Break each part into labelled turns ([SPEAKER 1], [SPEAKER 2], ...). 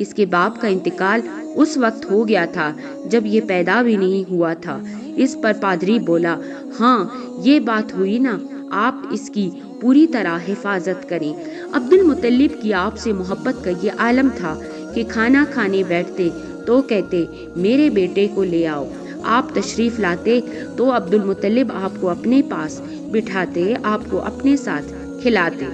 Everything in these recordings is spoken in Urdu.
[SPEAKER 1] اس کے باپ کا انتقال اس وقت ہو گیا تھا جب یہ پیدا بھی نہیں ہوا تھا۔ اس پر پادری بولا، ہاں یہ بات ہوئی نا، آپ اس کی پوری طرح حفاظت کریں۔ عبد المطلب کی آپ سے محبت کا یہ عالم تھا کہ کھانا کھانے بیٹھتے تو کہتے، میرے بیٹے کو لے آؤ۔ آپ تشریف لاتے تو عبد المطلب آپ کو اپنے پاس بٹھاتے، آپ کو اپنے ساتھ کھلاتے۔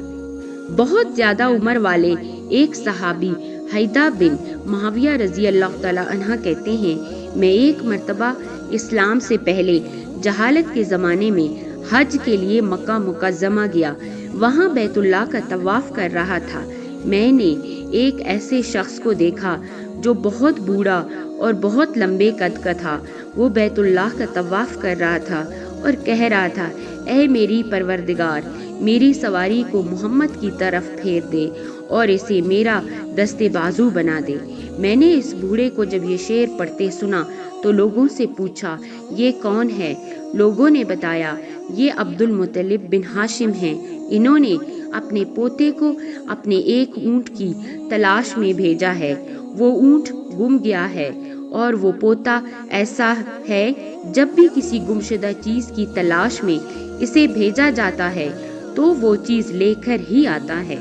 [SPEAKER 1] بہت زیادہ عمر والے ایک صحابی حیدہ بن معاویہ رضی اللہ تعالی عنہ کہتے ہیں، میں ایک مرتبہ اسلام سے پہلے جہالت کے زمانے میں حج کے لیے مکہ مکرمہ گیا۔ وہاں بیت اللہ کا طواف کر رہا تھا۔ میں نے ایک ایسے شخص کو دیکھا جو بہت بوڑھا اور بہت لمبے قد کا تھا۔ وہ بیت اللہ کا طواف کر رہا تھا اور کہہ رہا تھا، اے میری پروردگار، میری سواری کو محمد کی طرف پھیر دے اور اسے میرا دستے بازو بنا دے۔ میں نے اس بوڑھے کو جب یہ شعر پڑھتے سنا تو لوگوں سے پوچھا، یہ کون ہے؟ لوگوں نے بتایا، یہ عبد المطلب بن ہاشم ہیں۔ انہوں نے اپنے پوتے کو اپنے ایک اونٹ کی تلاش میں بھیجا ہے۔ وہ اونٹ گم گیا ہے اور وہ پوتا ایسا ہے، جب بھی کسی گمشدہ چیز کی تلاش میں اسے بھیجا جاتا ہے تو وہ چیز لے کر ہی آتا ہے۔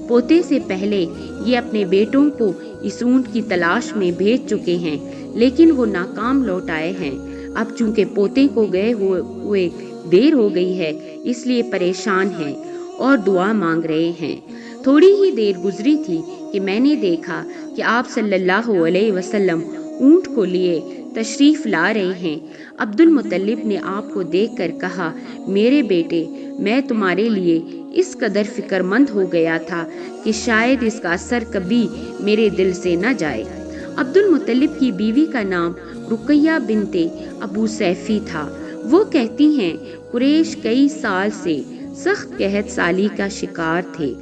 [SPEAKER 1] پوتے سے پہلے یہ اپنے بیٹوں کو اس اونٹ کی تلاش میں بھیج چکے ہیں، لیکن وہ ناکام لوٹ آئے ہیں۔ اب چونکہ پوتے کو گئے ہوئے دیر ہو گئی ہے، اس لیے پریشان ہیں اور دعا مانگ رہے ہیں۔ تھوڑی ہی دیر گزری تھی کہ میں نے دیکھا کہ آپ صلی اللہ علیہ وسلم اونٹ کو لیے تشریف لا رہے ہیں۔ عبد المطلب نے آپ کو دیکھ کر کہا، میرے بیٹے، میں تمہارے لیے اس قدر فکر مند ہو گیا تھا کہ شاید اس کا اثر کبھی میرے دل سے نہ جائے۔ عبد المطلب کی بیوی کا نام رقیہ بنت ابو سیفی تھا۔ وہ کہتی ہیں، قریش کئی سال سے سخت قحط سالی کا شکار تھے۔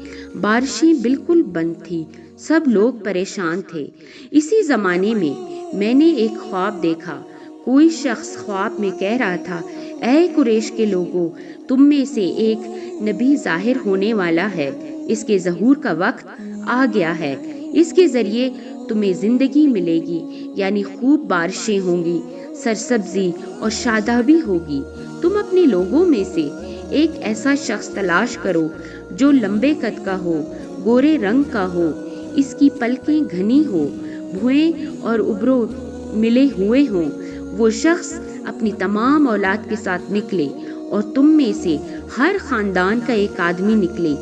[SPEAKER 1] بارشیں بالکل بند تھی، سب لوگ پریشان تھے۔ اسی زمانے میں میں نے ایک خواب دیکھا۔ کوئی شخص خواب میں کہہ رہا تھا، اے قریش کے لوگوں، تم میں سے ایک نبی ظاہر ہونے والا ہے۔ اس کے ظہور کا وقت آ گیا ہے۔ اس کے ذریعے تمہیں زندگی ملے گی، یعنی خوب بارشیں ہوں گی، سرسبزی اور شادابی ہوگی۔ تم اپنے لوگوں میں سے ایک ایسا شخص تلاش کرو جو لمبے قد کا ہو، گورے رنگ کا ہو، اس کی پلکیں گھنی ہو، بھویں اور ابرو ملے ہوئے ہوں۔ وہ شخص اپنی تمام اولاد کے ساتھ نکلے اور تم میں سے ہر خاندان کا ایک آدمی نکلے،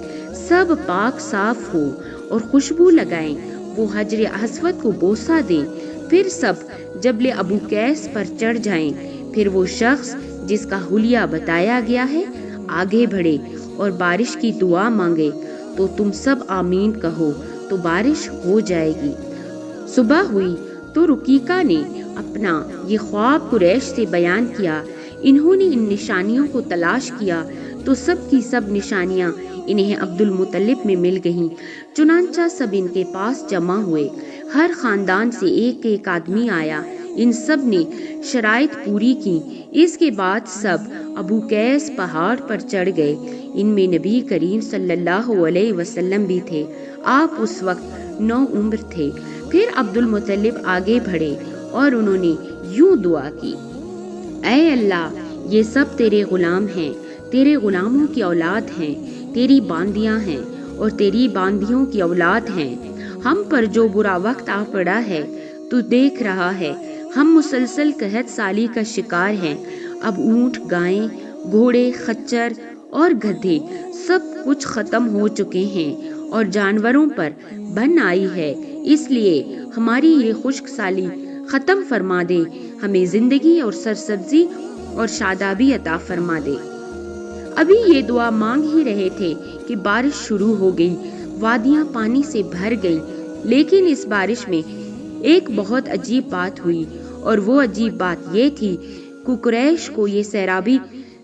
[SPEAKER 1] سب پاک صاف ہو اور خوشبو لگائیں۔ وہ حجر اسود کو بوسہ دیں، پھر سب جبل ابو قیس پر چڑھ جائیں۔ پھر وہ شخص جس کا حلیہ بتایا گیا ہے آگے بڑھے اور بارش کی دعا مانگے، تو تم سب آمین کہو تو بارش ہو جائے گی۔ صبح ہوئی تو رقیقہ نے اپنا یہ خواب قریش سے بیان کیا۔ انہوں نے ان نشانیوں کو تلاش کیا تو سب کی سب نشانیاں انہیں عبد المطلب میں مل گئیں۔ چنانچہ سب ان کے پاس جمع ہوئے۔ ہر خاندان سے ایک ایک آدمی آیا۔ ان سب نے شرائط پوری کی۔ اس کے بعد سب ابو قیس پہاڑ پر چڑھ گئے۔ ان میں نبی کریم صلی اللہ علیہ وسلم بھی تھے۔ آپ اس وقت نوعمر تھے۔ پھر عبد المطلب آگے بڑھے اور انہوں نے یوں دعا کی، اے اللہ، یہ سب تیرے غلام ہیں، تیرے غلاموں کی اولاد ہیں، تیری باندیاں ہیں اور تیری باندیوں کی اولاد ہیں۔ ہم پر جو برا وقت آ پڑا ہے تو دیکھ رہا ہے، ہم مسلسل قحط سالی کا شکار ہیں۔ اب اونٹ، گائیں، گھوڑے، خچر اور گدھے سب کچھ ختم ہو چکے ہیں اور جانوروں پر بن آئی ہے۔ اس لیے ہماری یہ خشک سالی ختم فرما دے، ہمیں زندگی اور سرسبزی اور شادابی عطا فرما دے۔ ابھی یہ دعا مانگ ہی رہے تھے کہ بارش شروع ہو گئی۔ وادیاں پانی سے بھر گئی، لیکن اس بارش میں ایک بہت عجیب بات ہوئی، اور وہ عجیب بات یہ تھی کہ قریش کو یہ سیرابی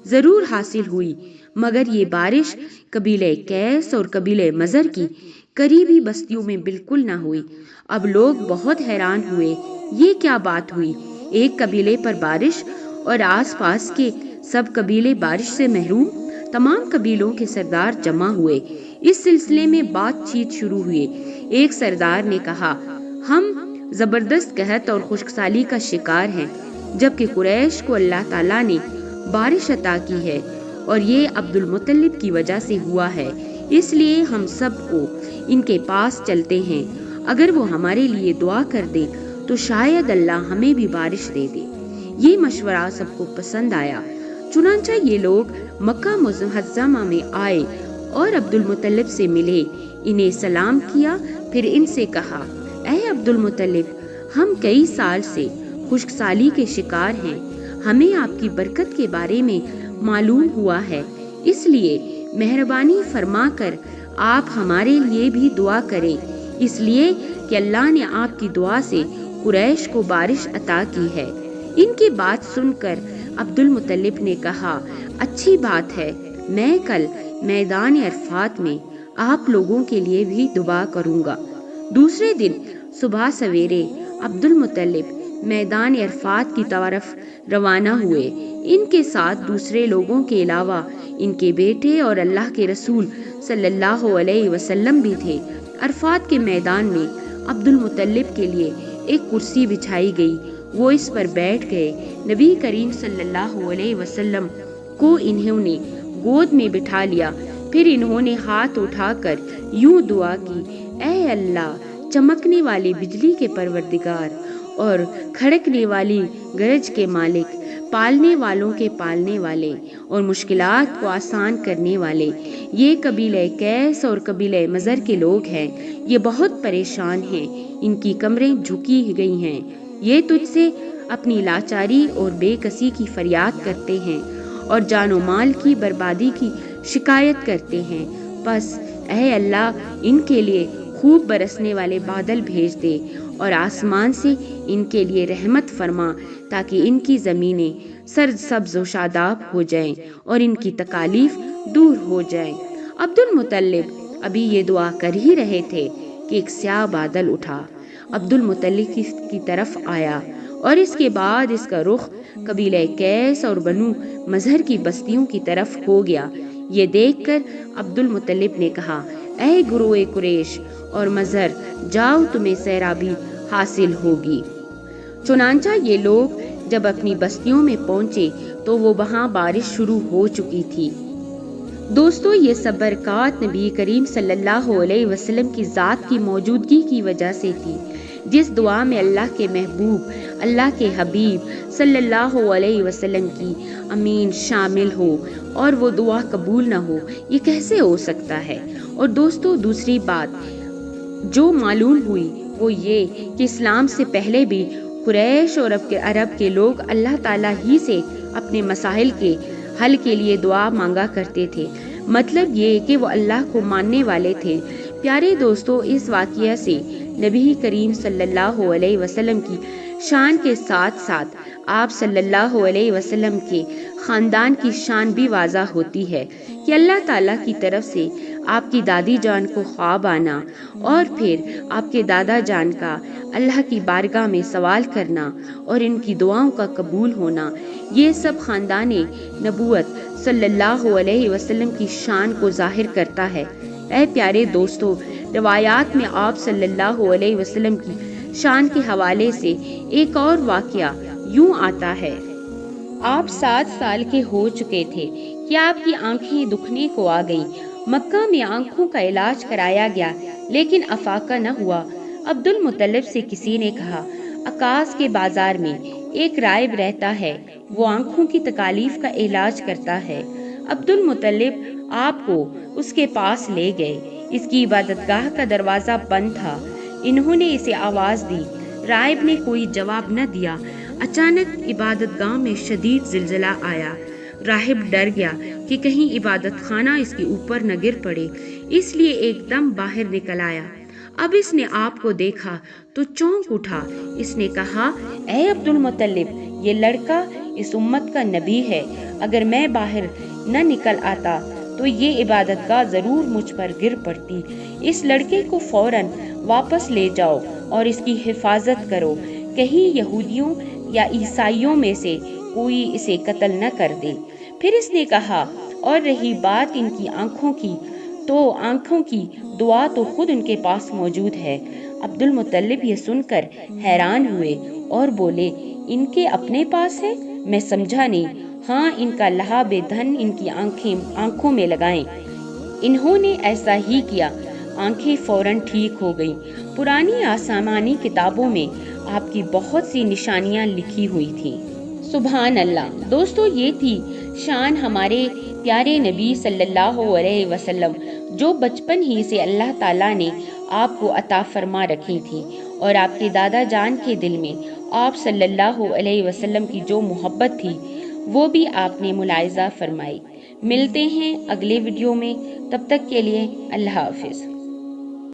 [SPEAKER 1] ضرور حاصل ہوئی، مگر یہ بارش قبیلہ قیس اور قبیلہ مضر کی قریبی بستیوں میں بالکل نہ ہوئی۔ اب لوگ بہت حیران ہوئے، یہ کیا بات ہوئی؟ ایک قبیلے پر بارش اور آس پاس کے سب قبیلے بارش سے محروم؟ تمام قبیلوں کے سردار جمع ہوئے۔ اس سلسلے میں بات چیت شروع ہوئی۔ ایک سردار نے کہا، ہم زبردست قحط اور خشک سالی کا شکار ہیں، جبکہ قریش کو اللہ تعالیٰ نے بارش عطا کی ہے اور یہ عبد المطلب کی وجہ سے ہوا ہے، اس لیے ہم سب کو ان کے پاس چلتے ہیں، اگر وہ ہمارے لیے دعا کر دے تو شاید اللہ ہمیں بھی بارش دے دے۔ یہ مشورہ سب کو پسند آیا، چنانچہ یہ لوگ مکہ معظمہ میں آئے اور عبد المطلب سے ملے، انہیں سلام کیا، پھر ان سے کہا، اے عبد المطلب، ہم کئی سال سے خشک سالی کے شکار ہیں، ہمیں آپ کی برکت کے بارے میں معلوم ہوا ہے، اس لیے مہربانی فرما کر آپ ہمارے لیے بھی دعا کریں، اس لیے کہ اللہ نے آپ کی دعا سے قریش کو بارش عطا کی ہے۔ ان کی بات سن کر عبد المطلب نے کہا، اچھی بات ہے، میں کل میدان عرفات میں آپ لوگوں کے لیے بھی دعا کروں گا۔ دوسرے دن صبح سویرے عبد المطلب میدان عرفات کی طرف روانہ ہوئے، ان کے ساتھ دوسرے لوگوں کے علاوہ ان کے بیٹے اور اللہ کے رسول صلی اللہ علیہ وسلم بھی تھے۔ عرفات کے میدان میں عبد المطلب کے لیے ایک کرسی بچھائی گئی، وہ اس پر بیٹھ گئے، نبی کریم صلی اللہ علیہ وسلم کو انہوں نے گود میں بٹھا لیا، پھر انہوں نے ہاتھ اٹھا کر یوں دعا کی، اے اللہ، چمکنے والی بجلی کے پروردگار اور کھڑکنے والی گرج کے مالک، پالنے والوں کے پالنے والے اور مشکلات کو آسان کرنے والے، یہ قبیلہ قیس اور قبیلہ مضر کے لوگ ہیں، یہ بہت پریشان ہیں، ان کی کمریں جھکی گئی ہیں، یہ تجھ سے اپنی لاچاری اور بے کسی کی فریاد کرتے ہیں اور جان و مال کی بربادی کی شکایت کرتے ہیں، بس اے اللہ ان کے لیے خوب برسنے والے بادل بھیج دے اور آسمان سے ان کے لیے رحمت فرما تاکہ ان کی زمینیں سرسبز و شاداب ہو جائیں اور ان کی تکالیف دور ہو جائیں۔ عبد المطلب ابھی یہ دعا کر ہی رہے تھے کہ ایک سیاہ بادل اٹھا، عبد المطلب کی طرف آیا اور اس کے بعد اس کا رخ قبیلہ قیس اور بنو مظہر کی بستیوں کی طرف ہو گیا۔ یہ دیکھ کر عبد المطلب نے کہا، اے گروہ قریش اور مظہر، جاؤ تمہیں سیرابی حاصل ہوگی۔ چنانچہ یہ لوگ جب اپنی بستیوں میں پہنچے تو وہ وہاں بارش شروع ہو چکی تھی۔ دوستو، یہ سب برکات نبی کریم صلی اللہ علیہ وسلم کی ذات کی موجودگی کی وجہ سے تھی۔ جس دعا میں اللہ کے محبوب، اللہ کے حبیب صلی اللہ علیہ وسلم کی امین شامل ہو اور وہ دعا قبول نہ ہو، یہ کیسے ہو سکتا ہے؟ اور دوستو، دوسری بات جو معلوم ہوئی وہ یہ کہ اسلام سے پہلے بھی قریش اور عرب کے لوگ اللہ تعالیٰ ہی سے اپنے مسائل کے حل کے لیے دعا مانگا کرتے تھے، مطلب یہ کہ وہ اللہ کو ماننے والے تھے۔ پیارے دوستو، اس واقعہ سے نبی کریم صلی اللہ علیہ وسلم کی شان کے ساتھ ساتھ آپ صلی اللہ علیہ وسلم کے خاندان کی شان بھی واضح ہوتی ہے کہ اللہ تعالیٰ کی طرف سے آپ کی دادی جان کو خواب آنا اور پھر آپ کے دادا جان کا اللہ کی بارگاہ میں سوال کرنا اور ان کی دعاؤں کا قبول ہونا، یہ سب خاندان نبوت صلی اللہ علیہ وسلم کی شان کو ظاہر کرتا ہے۔ اے پیارے دوستو، روایات میں آپ صلی اللہ علیہ وسلم کی شان کے حوالے سے ایک اور واقعہ یوں آتا ہے، آپ 7 سال کے ہو چکے تھے کہ آپ کی آنکھیں دکھنے کو آ گئیں، مکہ میں آنکھوں کا علاج کرایا گیا لیکن افاقہ نہ ہوا۔ عبد المطلب سے کسی نے کہا، عکاظ کے بازار میں ایک راہب رہتا ہے، وہ آنکھوں کی تکالیف کا علاج کرتا ہے۔ عبد المطلب آپ کو اس کے پاس لے گئے، اس کی عبادت گاہ کا دروازہ بند تھا، انہوں نے اسے آواز دی، راہب نے کوئی جواب نہ دیا۔ اچانک عبادت گاہ میں شدید زلزلہ آیا، راہب ڈر گیا کہ کہیں عبادت خانہ اس کے اوپر نہ گر پڑے، اس لیے ایک دم باہر نکل آیا۔ اب اس نے آپ کو دیکھا تو چونک اٹھا، اس نے کہا، اے عبد المطلب، یہ لڑکا اس امت کا نبی ہے، اگر میں باہر نہ نکل آتا تو یہ عبادت گاہ ضرور مجھ پر گر پڑتی، اس لڑکے کو فوراً واپس لے جاؤ اور اس کی حفاظت کرو، کہیں یہودیوں یا عیسائیوں میں سے کوئی اسے قتل نہ کر دے۔ پھر اس نے کہا، اور رہی بات ان کی آنکھوں کی تو آنکھوں کی دعا تو خود ان کے پاس موجود ہے۔ عبد المطلب یہ سن کر حیران ہوئے اور بولے، ان کے اپنے پاس ہے؟ میں سمجھا نہیں۔ ہاں، ان کا لہاب دھن ان کی آنکھوں میں لگائیں۔ انہوں نے ایسا ہی کیا، آنکھیں فوراً ٹھیک ہو گئیں۔ پرانی آسمانی کتابوں میں آپ کی بہت سی نشانیاں لکھی ہوئی تھیں۔ سبحان اللہ۔ دوستو، یہ تھی شان ہمارے پیارے نبی صلی اللہ علیہ وسلم، جو بچپن ہی سے اللہ تعالیٰ نے آپ کو عطا فرما رکھی تھی، اور آپ کے دادا جان کے دل میں آپ صلی اللہ علیہ وسلم کی جو محبت تھی وہ بھی آپ نے ملاحظہ فرمائی۔ ملتے ہیں اگلے ویڈیو میں، تب تک کے لیے اللہ حافظ۔